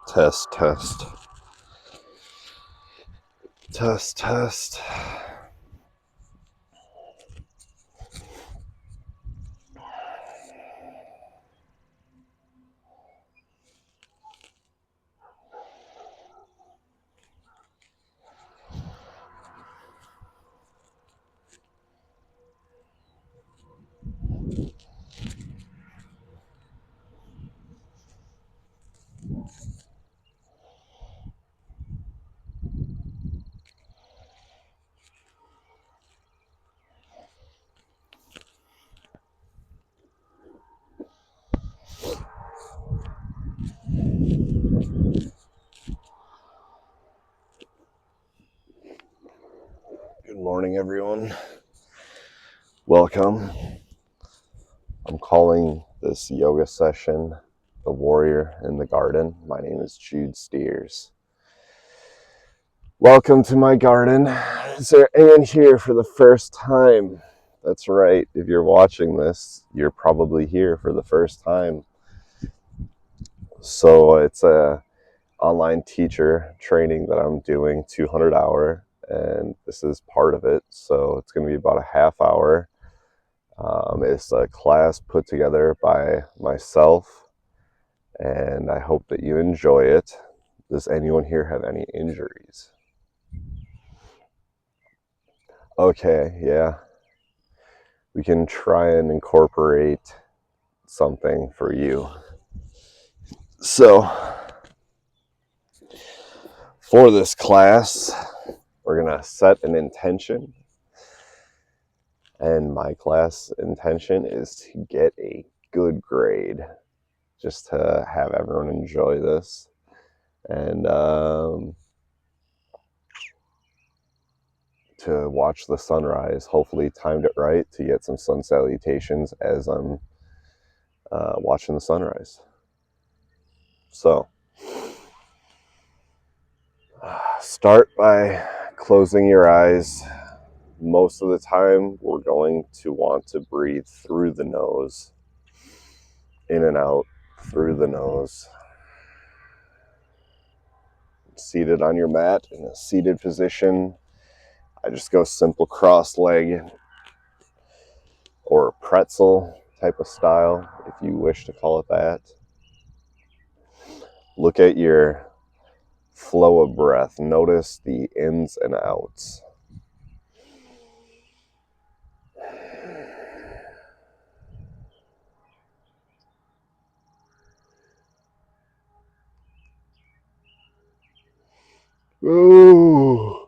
Test, test. Test, test. Good morning, everyone. Welcome. I'm calling this yoga session The Warrior in the Garden. My name is Jude Steers. Welcome to my garden. Is there anyone here for the first time? That's right. If you're watching this, you're probably here for the first time. So it's a online teacher training that I'm doing, 200 hour, and this is part of it. So it's going to be about a half hour. It's a class put together by myself, and I hope that you enjoy it. Does anyone here have any injuries? Okay, yeah. We can try and incorporate something for you. So, for this class, we're going to set an intention. And my class intention is to get a good grade, just to have everyone enjoy this. And to watch the sunrise, hopefully timed it right to get some sun salutations as I'm watching the sunrise. So, start by closing your eyes. Most of the time, we're going to want to breathe through the nose, in and out, through the nose. Seated on your mat in a seated position, I just go simple cross leg or pretzel type of style, if you wish to call it that. Look at your flow of breath. Notice the ins and outs. Ooh.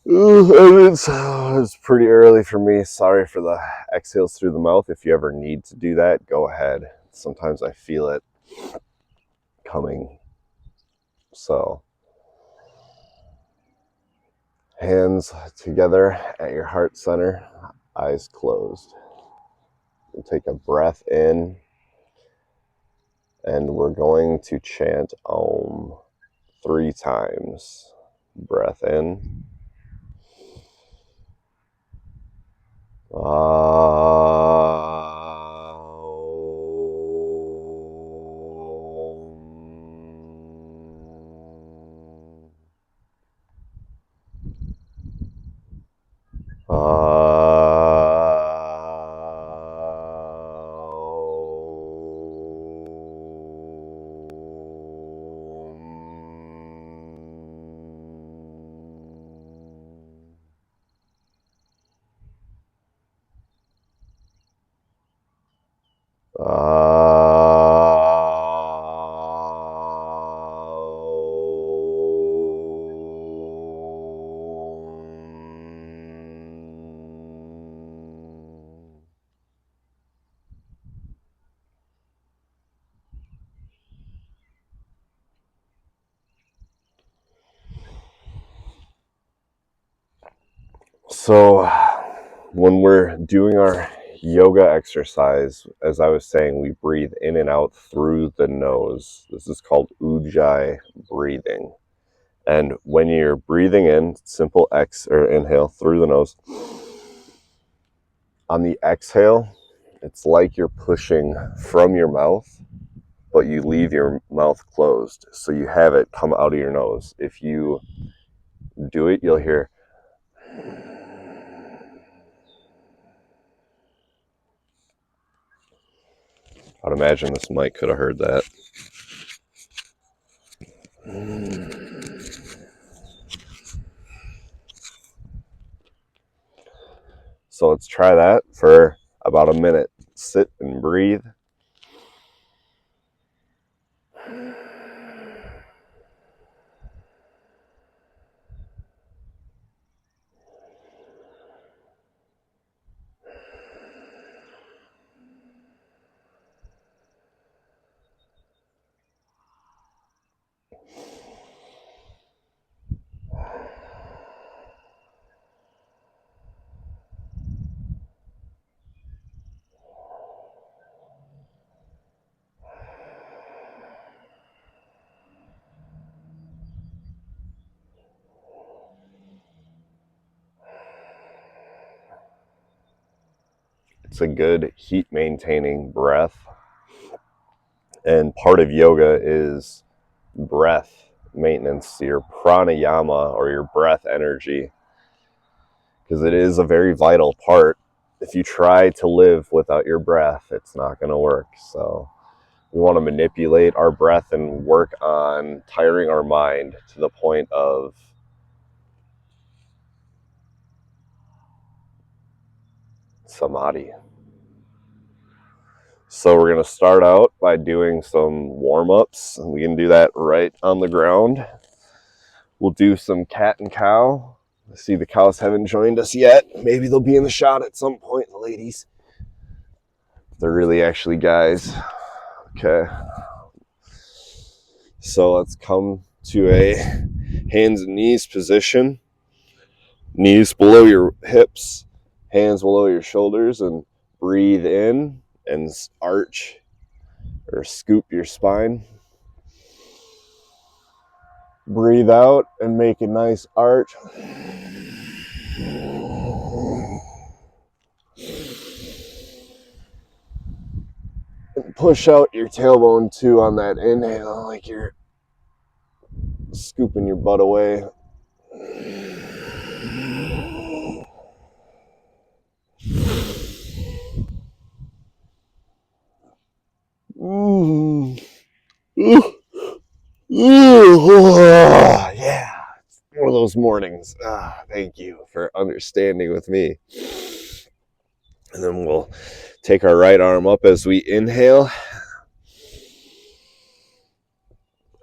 It's pretty early for me. Sorry for the exhales through the mouth. If you ever need to do that, go ahead. Sometimes I feel it coming. So, hands together at your heart center, eyes closed. We'll take a breath in, and we're going to chant Om 3 times. Breath in. So when we're doing our yoga exercise, as I was saying, we breathe in and out through the nose. This is called ujjayi breathing. And when you're breathing in, simple inhale through the nose. On the exhale, it's like you're pushing from your mouth but you leave your mouth closed. So you have it come out of your nose. If you do it, you'll hear. I'd imagine this mic could have heard that. So let's try that for about a minute. Sit and breathe. It's a good heat maintaining breath. And part of yoga is breath maintenance, your pranayama or your breath energy, because it is a very vital part. If you try to live without your breath, it's not going to work. So we want to manipulate our breath and work on tiring our mind to the point of samadhi. So we're going to start out by doing some warm-ups. We can do that right on the ground. We'll do some cat and cow. I see the cows haven't joined us yet. Maybe they'll be in the shot at some point, the ladies. They're really actually guys. Okay. So let's come to a hands and knees position. Knees below your hips, hands below your shoulders, and breathe in and arch or scoop your spine. Breathe out and make a nice arch. And push out your tailbone too on that inhale, like you're scooping your butt away. Yeah, it's one of those mornings. Thank you for understanding with me. And then we'll take our right arm up as we inhale.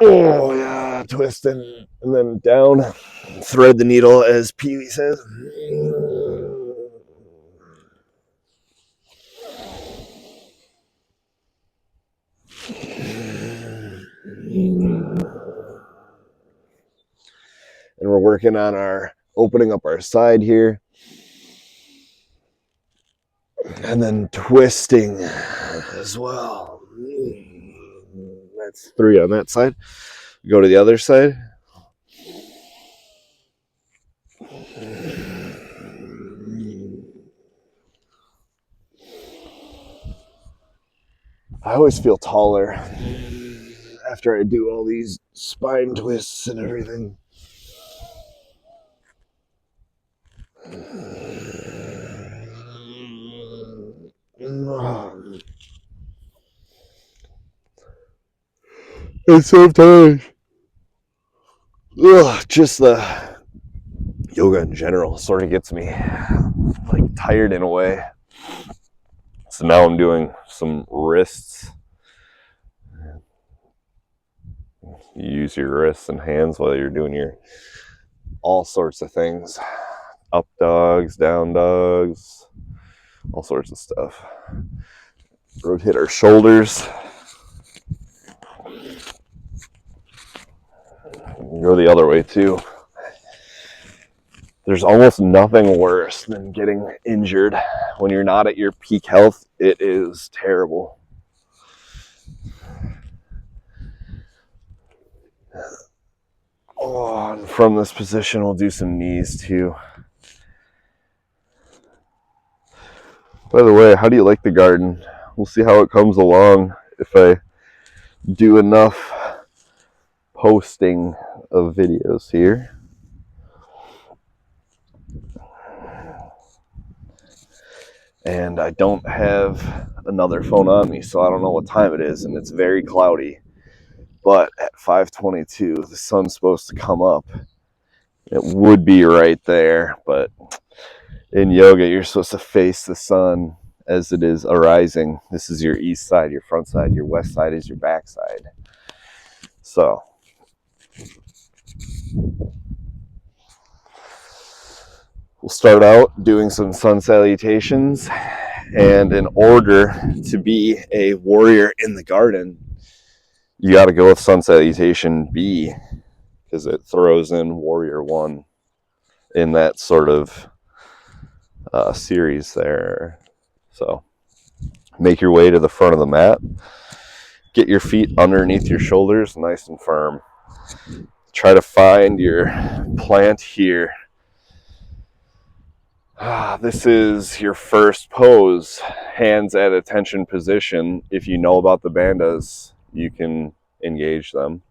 Oh yeah, twisting and then down. Thread the needle, as Pee Wee says. And we're working on our opening up our side here. And then twisting as well. That's 3 on that side. Go to the other side. I always feel taller after I do all these spine twists and everything. And sometimes, just the yoga in general sort of gets me like tired in a way. So now I'm doing some wrists. You use your wrists and hands while you're doing your all sorts of things. Up dogs, down dogs, all sorts of stuff. Rotate our shoulders. Go the other way too. There's almost nothing worse than getting injured. When you're not at your peak health, it is terrible. Oh, and from this position, we'll do some knees too. By the way, how do you like the garden? We'll see how it comes along. If I do enough posting of videos here. And I don't have another phone on me, so I don't know what time it is, and it's very cloudy. But at 5:22, the sun's supposed to come up. It would be right there, but in yoga, you're supposed to face the sun as it is arising. This is your east side, your front side, your west side is your back side. So we'll start out doing some sun salutations. And in order to be a warrior in the garden, you got to go with sun salutation B, because it throws in warrior 1 in that sort of series there. So make your way to the front of the mat. Get your feet underneath your shoulders, nice and firm. Try to find your plant here. This is your first pose, hands at attention position. If you know about the bandhas, you can engage them.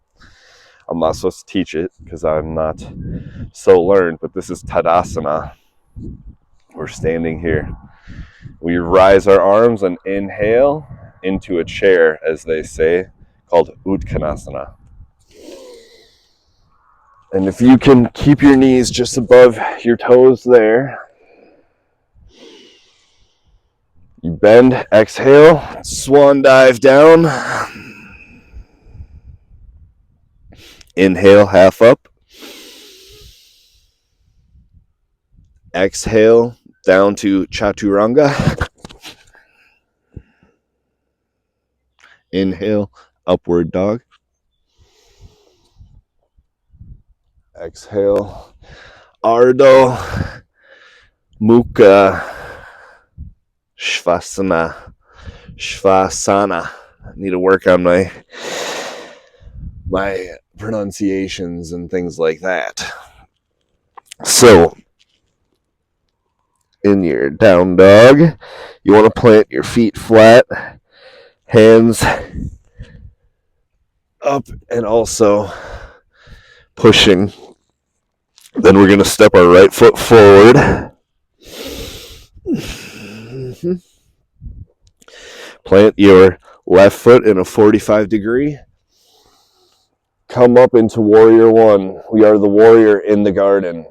I'm not supposed to teach it because I'm not so learned, but this is Tadasana. We're standing here. We rise our arms and inhale into a chair, as they say, called Uttanasana. And if you can keep your knees just above your toes there, you bend, exhale, swan dive down. Inhale, half up. Exhale, down to Chaturanga. Inhale, upward dog. Exhale, Ardha Mukha Shavasana. I need to work on my pronunciations and things like that. So, in your down dog, you want to plant your feet flat, hands up, and also pushing. Then we're going to step our right foot forward. Plant your left foot in a 45 degree. Come up into warrior 1. We are the warrior in the garden.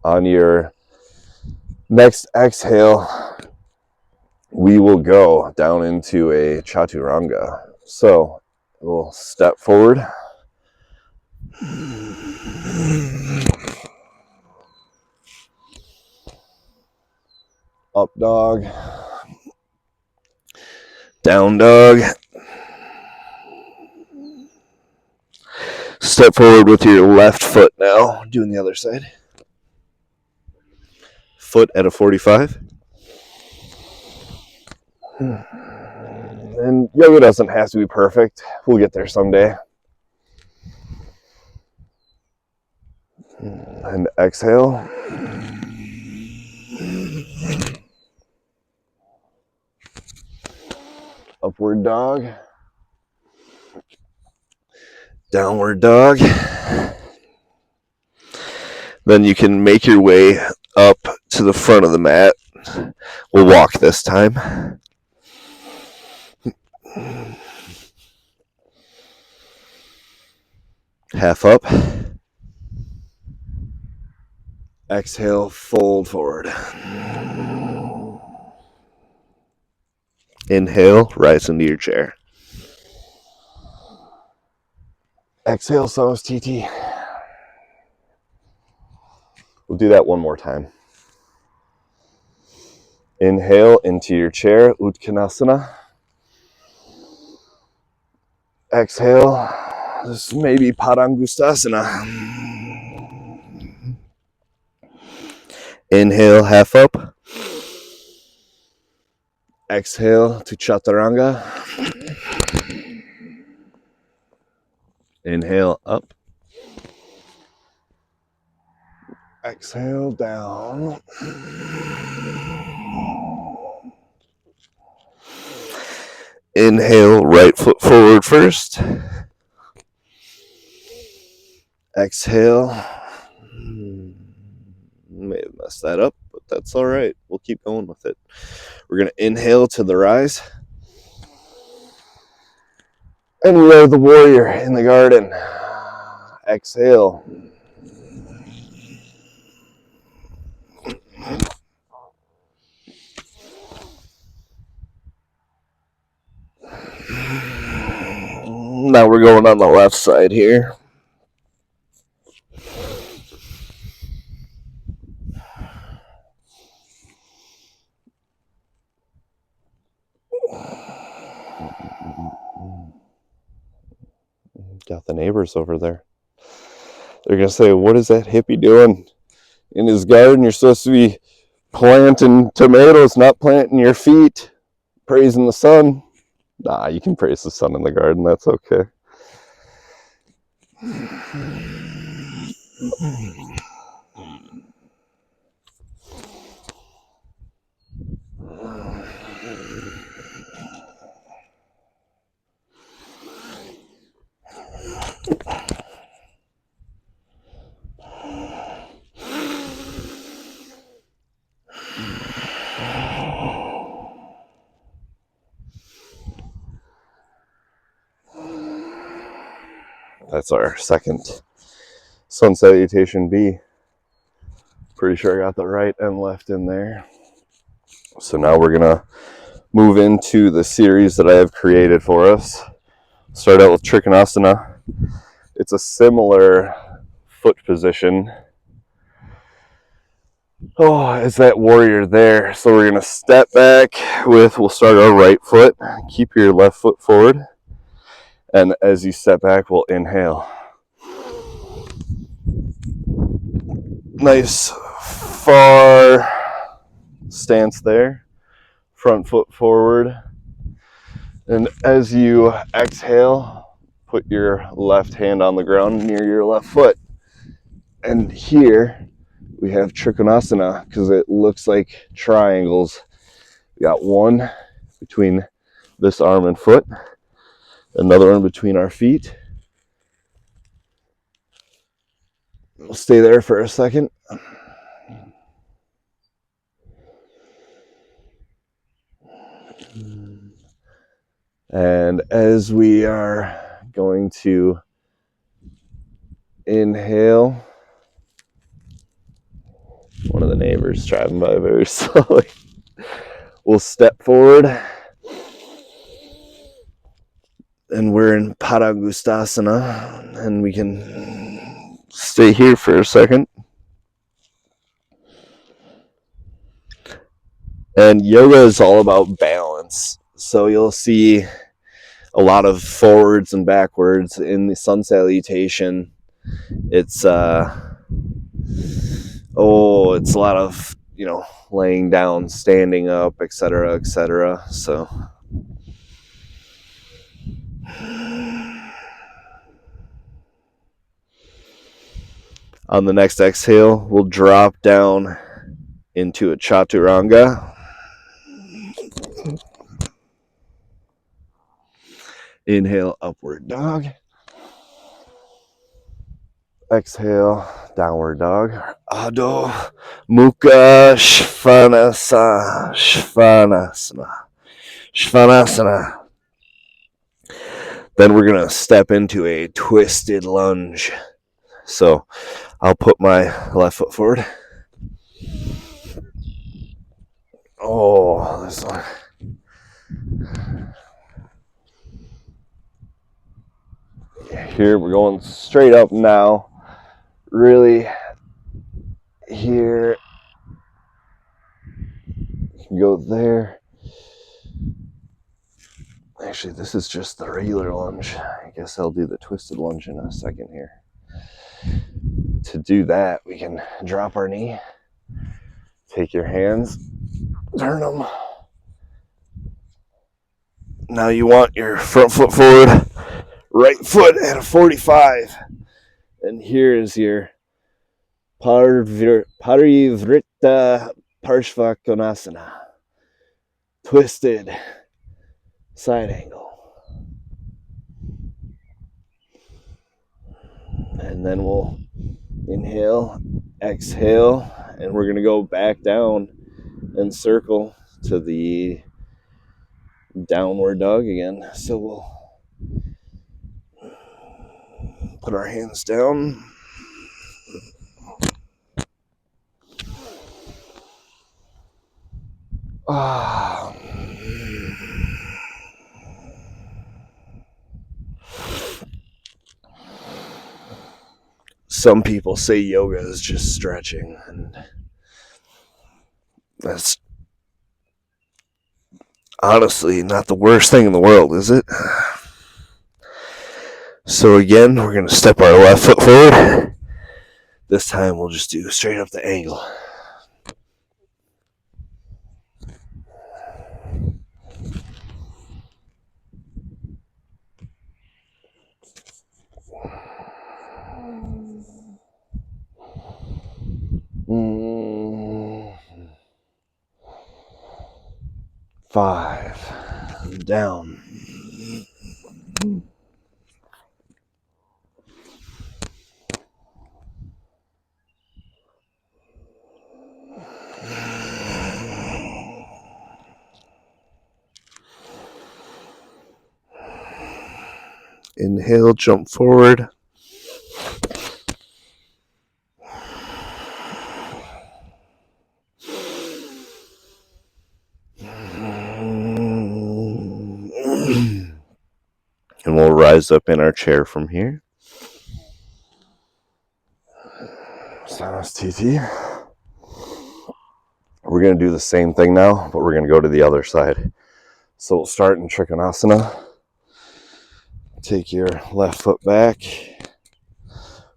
On your next exhale, we will go down into a chaturanga. So we'll step forward. Up dog. Down dog. Step forward with your left foot now. Doing the other side. Foot at a 45. And yoga doesn't have to be perfect. We'll get there someday. And exhale. Upward dog. Downward dog. Then you can make your way up to the front of the mat. We'll walk this time. Half up. Exhale, fold forward. Inhale, rise into your chair. Exhale, Samastiti. We'll do that one more time. Inhale into your chair, Uttanasana. Exhale, this may be Padangustasana. Inhale, half up. Exhale to Chaturanga. Inhale, up. Exhale, down. Inhale, right foot forward first. Exhale. May have messed that up, but that's all right. We'll keep going with it. We're going to inhale to the rise. And we are the warrior in the garden. Exhale. Now we're going on the left side here. Got the neighbors over there. They're going to say, what is that hippie doing in his garden? You're supposed to be planting tomatoes, not planting your feet, praising the sun. Nah, you can praise the sun in the garden. That's okay. That's our second sun salutation B. Pretty sure I got the right and left in there. So now we're going to move into the series that I have created for us. Start out with Trikonasana. It's a similar foot position. Oh, is that warrior there? So we're going to step back we'll start our right foot. Keep your left foot forward. And as you step back, we'll inhale. Nice far stance there. Front foot forward. And as you exhale, put your left hand on the ground near your left foot. And here we have Trikonasana because it looks like triangles. We got one between this arm and foot, another one between our feet. We'll stay there for a second. And as we are going to inhale, one of the neighbors driving by very slowly, we'll step forward. And we're in Padangustasana, and we can stay here for a second. And yoga is all about balance. So you'll see a lot of forwards and backwards in the sun salutation. It's a lot of, laying down, standing up, etc., etc. So on the next exhale, we'll drop down into a chaturanga. Inhale, upward dog. Exhale, downward dog. Adho Mukha Svanasana. Then we're going to step into a twisted lunge. So I'll put my left foot forward. Oh, this one. Here we're going straight up now. Really here. You can go there. Actually, this is just the regular lunge. I guess I'll do the twisted lunge in a second here. To do that, we can drop our knee. Take your hands, turn them. Now you want your front foot forward, right foot at a 45. And here is your Parivrtta Parshvakonasana. Twisted side angle. And then we'll inhale, exhale, and we're going to go back down and circle to the downward dog again. So we'll put our hands down. Some people say yoga is just stretching, and that's honestly not the worst thing in the world, is it? So again, we're going to step our left foot forward. This time we'll just do straight up the angle. Five. Down. Inhale, jump forward. And we'll rise up in our chair from here. Sanas TT. We're going to do the same thing now, but we're going to go to the other side. So we'll start in Trikonasana. Take your left foot back,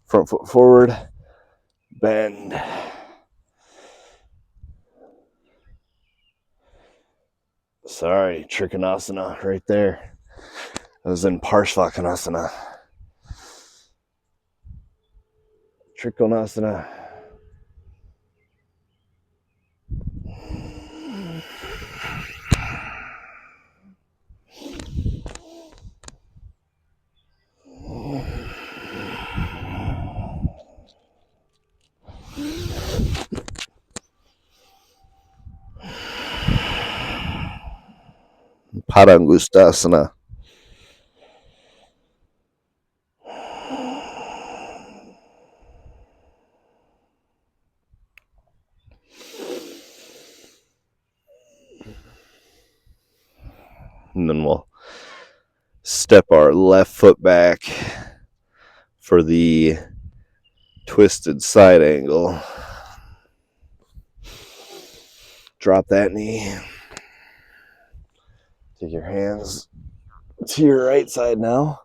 front foot forward, bend. Sorry, Trikonasana right there. I was in Parshvakonasana. Trikonasana. Padangustasana. And then we'll step our left foot back for the twisted side angle. Drop that knee. Take your hands to your right side now.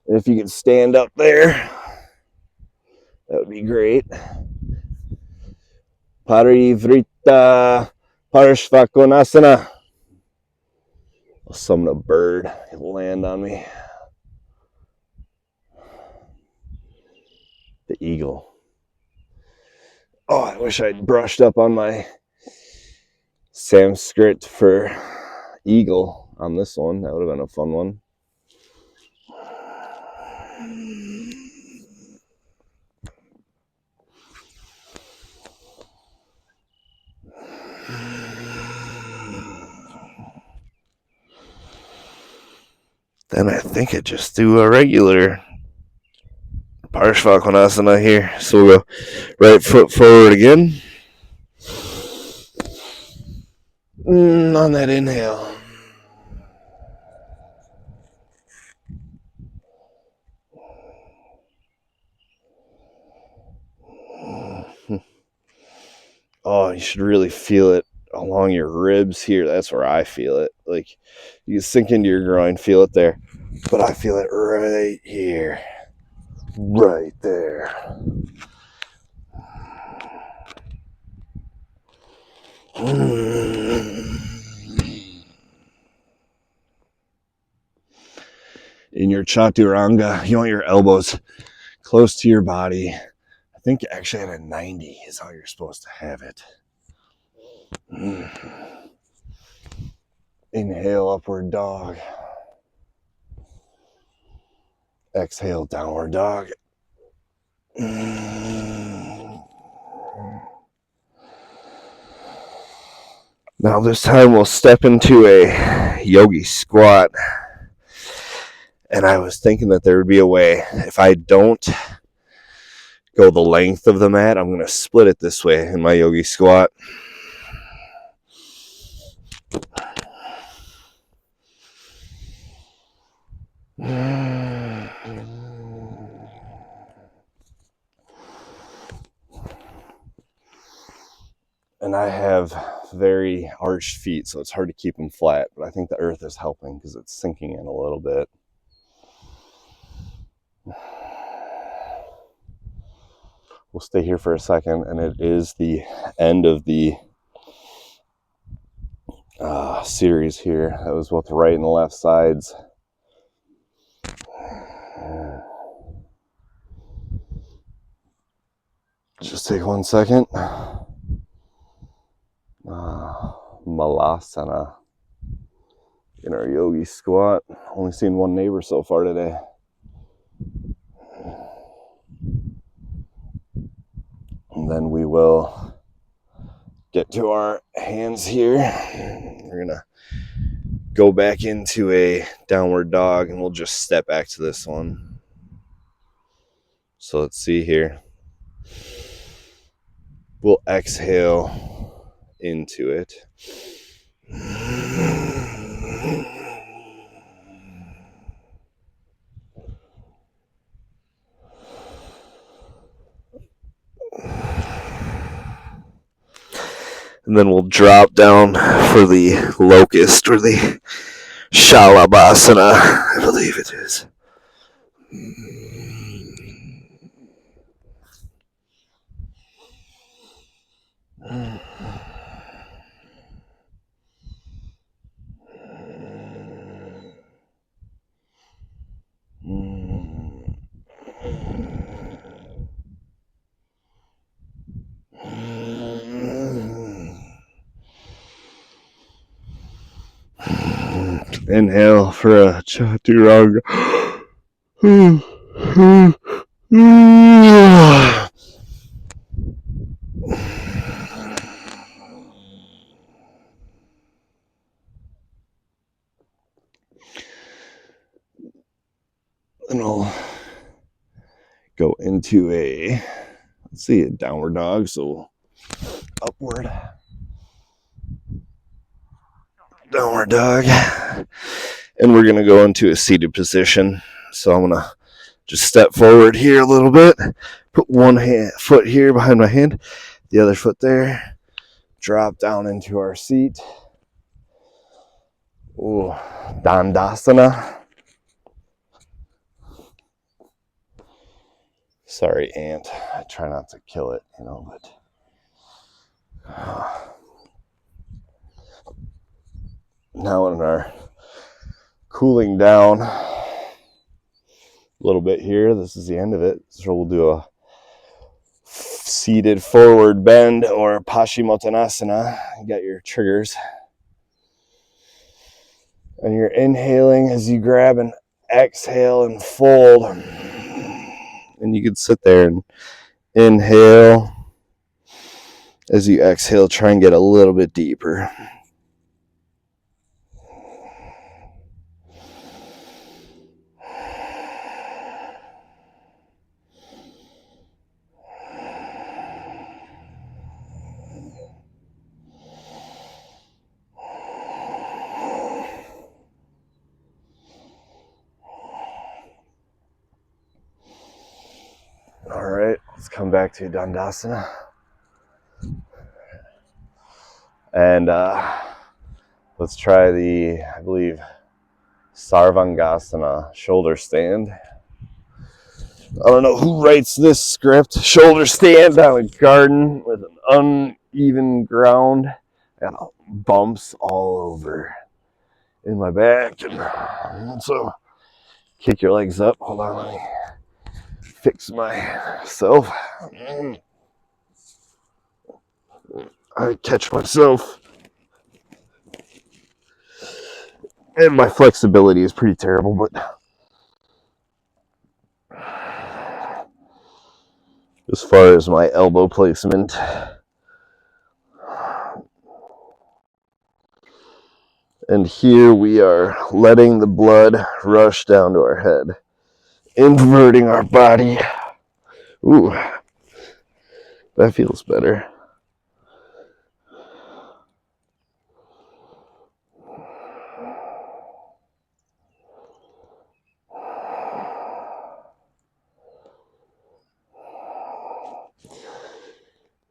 And if you could stand up there, that would be great. Parivrita Parshvakonasana. I'll summon a bird. It'll land on me. The eagle. Oh, I wish I'd brushed up on my Sanskrit for eagle on this one. That would have been a fun one. Then I think I just do a regular Parshvakonasana here. So we'll go right foot forward again. On that inhale. Oh, you should really feel it along your ribs here. That's where I feel it. Like, you can sink into your groin, feel it there. But I feel it right here. Right there. In your chaturanga, you want your elbows close to your body. I think actually at a 90 is how you're supposed to have it. Inhale, upward dog. Exhale, downward dog. Now this time we'll step into a yogi squat. And I was thinking that there would be a way. If I don't go the length of the mat, I'm going to split it this way in my yogi squat. And I have very arched feet, so it's hard to keep them flat. But I think the earth is helping because it's sinking in a little bit. We'll stay here for a second, and it is the end of the series here. That was both the right and the left sides. Just take 1 second. Malasana in our yogi squat. Only seen one neighbor so far today. And then we will get to our hands here. We're gonna go back into a downward dog and we'll just step back to this one. So let's see here. We'll exhale into it. And then we'll drop down for the locust or the Shalabhasana, I believe it is. Inhale for a chaturanga. And we'll go into a, let's see, a downward dog. So upward. Downward dog. And we're going to go into a seated position. So I'm going to just step forward here a little bit. Put one foot here behind my hand. The other foot there. Drop down into our seat. Ooh, Dandasana. Sorry, ant. I try not to kill it, but now in our cooling down a little bit here, this is the end of it. So we'll do a seated forward bend or Paschimottanasana. You got your triggers. And you're inhaling as you grab and exhale and fold. And you can sit there and inhale. As you exhale, try and get a little bit deeper. All right, let's come back to Dandasana. And let's try the, I believe, Sarvangasana shoulder stand. I don't know who writes this script. Shoulder stand out in a garden with an uneven ground. I got bumps all over in my back. And so kick your legs up. Hold on, let me fix myself. I catch myself. And my flexibility is pretty terrible, but as far as my elbow placement, and here we are letting the blood rush down to our head, inverting our body. Ooh, that feels better.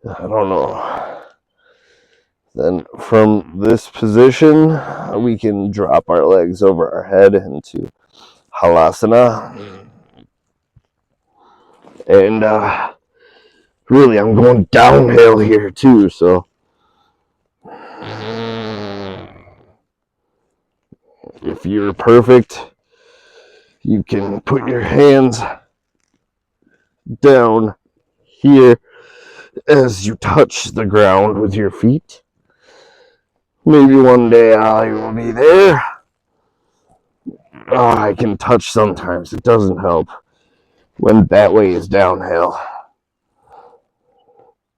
I don't know. Then from this position, we can drop our legs over our head into halasana. And really, I'm going downhill here too, so if you're perfect, you can put your hands down here as you touch the ground with your feet. Maybe one day I will be there. Oh, I can touch sometimes. It doesn't help when that way is downhill.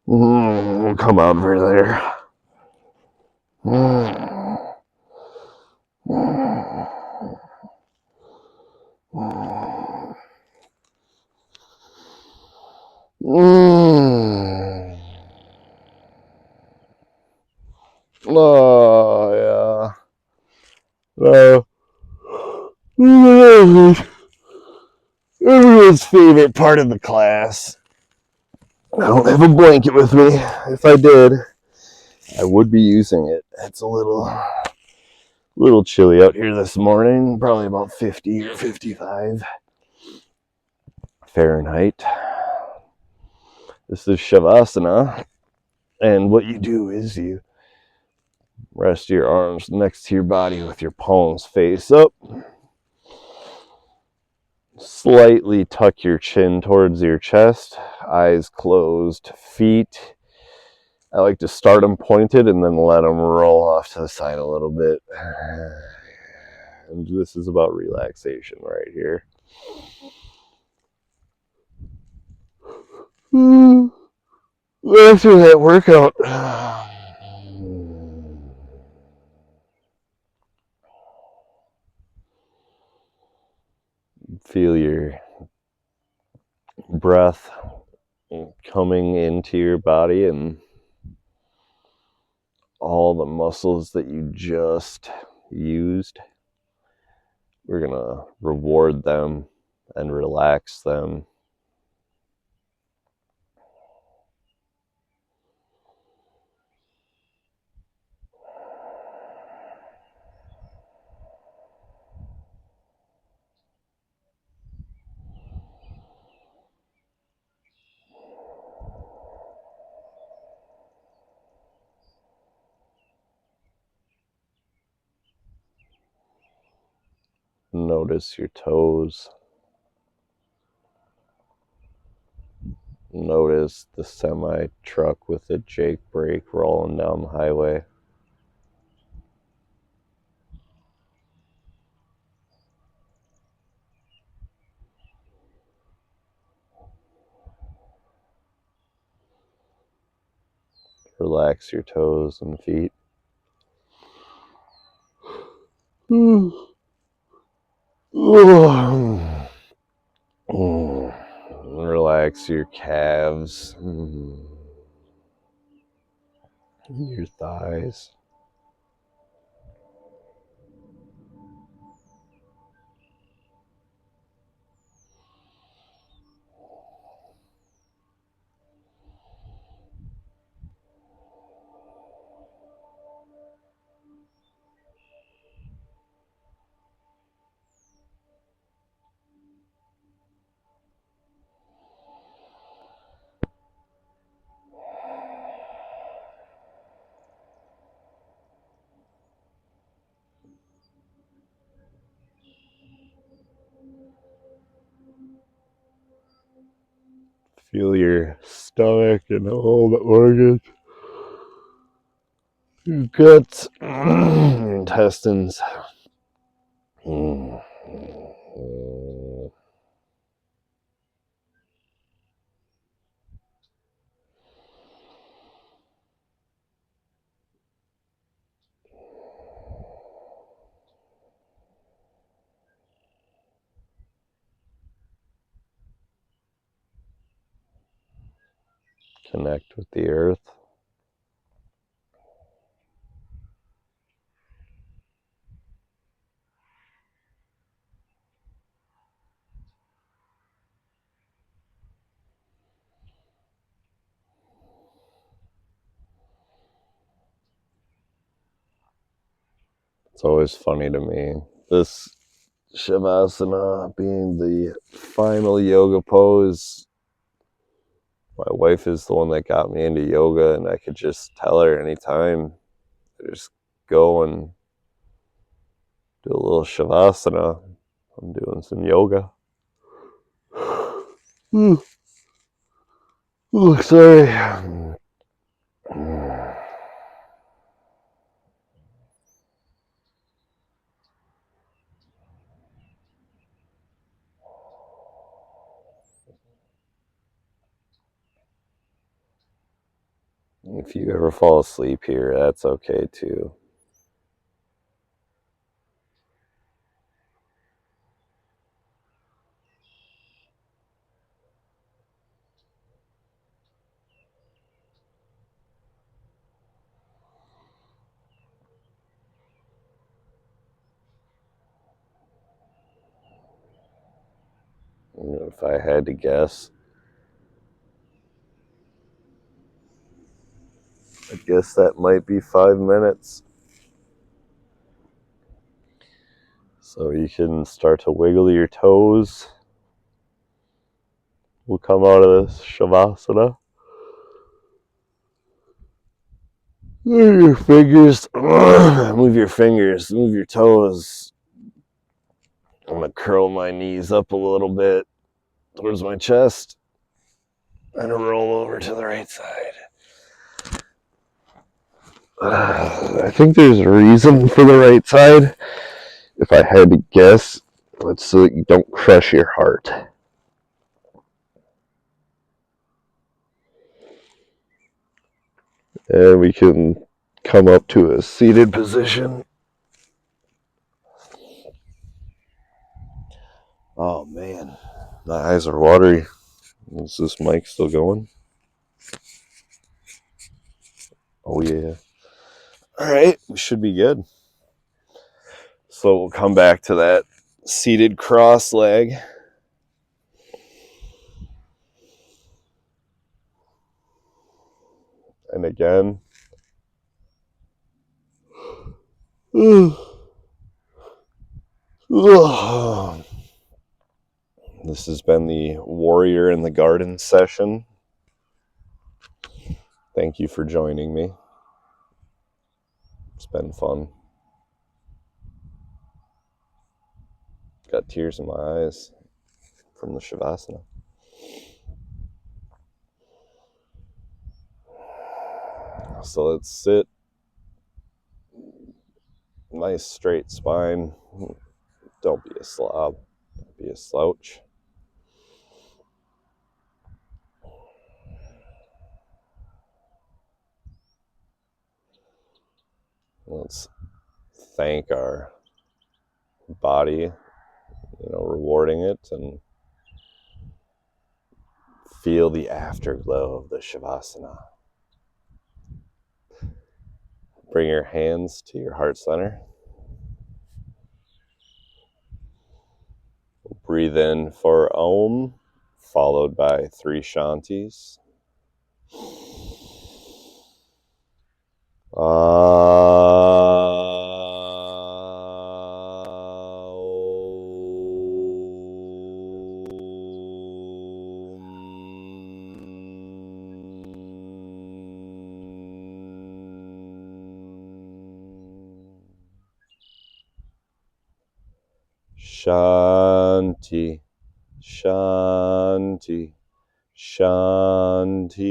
We'll come over there. Oh, yeah. Everyone's favorite part of the class. I don't have a blanket with me. If I did, I would be using it. It's a little chilly out here this morning, probably about 50 or 55 Fahrenheit. This is Shavasana, and what you do is you rest your arms next to your body with your palms face up. Slightly tuck your chin towards your chest, eyes closed, feet. I like to start them pointed and then let them roll off to the side a little bit. And this is about relaxation right here. After that workout, feel your breath coming into your body and all the muscles that you just used. We're going to reward them and relax them. Notice your toes. Notice the semi-truck with a Jake brake rolling down the highway. Relax your toes and feet. Relax your calves, your thighs. Feel your stomach and all the organs, your guts, your intestines. Mm. Connect with the earth. It's always funny to me, this Shavasana being the final yoga pose. My wife is the one that got me into yoga, and I could just tell her anytime to just go and do a little Shavasana. I'm doing some yoga. Oh, sorry. If you ever fall asleep here, that's okay too. If I had to guess, I guess that might be 5 minutes. So you can start to wiggle your toes. We'll come out of this Shavasana. Move your fingers. Move your fingers. Move your toes. I'm going to curl my knees up a little bit towards my chest and roll over to the right side. I think there's a reason for the right side. If I had to guess, it's so that you don't crush your heart. And we can come up to a seated position. Oh man, my eyes are watery. Is this mic still going? Oh yeah. All right, we should be good. So we'll come back to that seated cross leg. And again. This has been the Warrior in the Garden session. Thank you for joining me. It's been fun. Got tears in my eyes from the Shavasana. So let's sit. Nice straight spine. Don't be a slob. Don't be a slouch. Let's thank our body, rewarding it, and feel the afterglow of the Shavasana. Bring your hands to your heart center. Breathe in for Om, followed by 3 Shantis. Shanti, Shanti, Shanti.